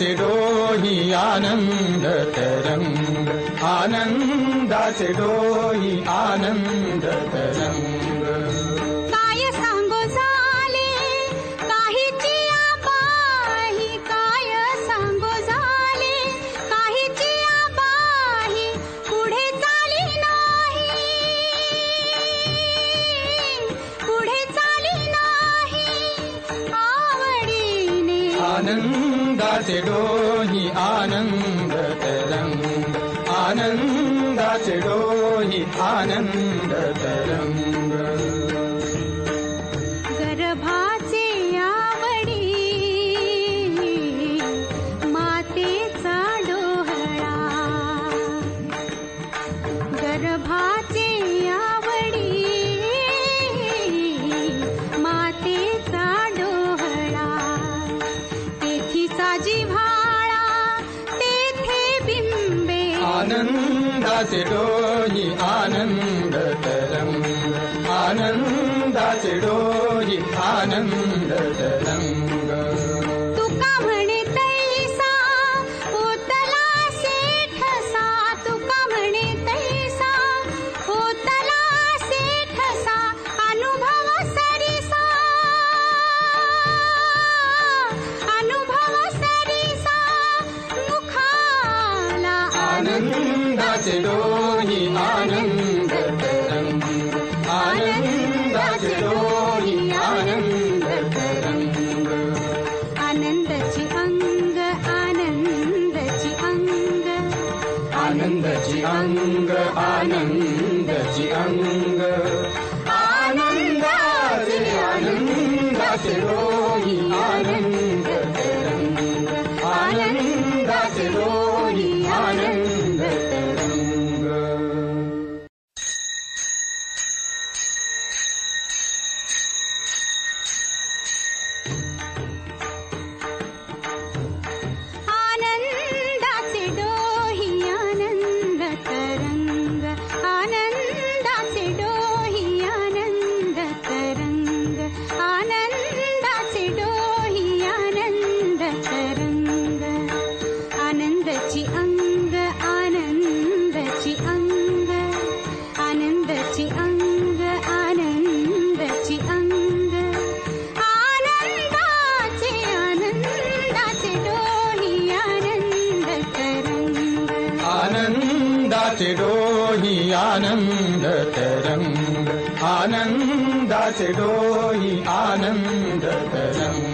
आनंदाचे डोही आनंद तरंग, आनंदाचे डोही आनंद तरंग. काय सांगो झाले काहीची आबाही, काय सांगो झाले काहीची आबाही, पुढे चाली नाही, पुढे चाली नाही आवडीने. आनंदाचे डोही आनंद तरंग, आनंदाचे डोही आनंद तरंग. गर्भाचे आवडी मातेचा डोहळा, गर्भाचे आवडी मातेचा डोहळा. तेथी साजी व्हाळा तेथे बिंबे, आनंदाचे डोही आनंद तरंग, आनंदाचे डोही आनंद तरंग. तुका म्हणे तैसा होतला सेठसा, तुका म्हणे तैसा होतला सेठसा, अनुभव सरिसा, अनुभव सरिसा मुखाला. आनंदाचे डोही आनंद तरंग, आनंदाचे डोही आनंद तरंग. आनंदाची अंग, आनंदाची अंग, आनंदाची अंग, आनंदाची अंग. आनंदाचे आनंदाचे डोही आनंद तरंग, आनंदाचे डोही आनंद तरंग. आनंदाचे डोही आनंद तरंग, आनंदाचे डोही आनंद तरंग, आनंदाचे डोही आनंद तरंग. आनंदाची अंग, आनंदाची अंग, आनंदाची अंग, आनंदाची अंग. आनंदाचे आनंदाचे डोही आनंद तरंग, आनंदाचे डोही आनंद तरंग, आनंदाचे डोही आनंद तरंग.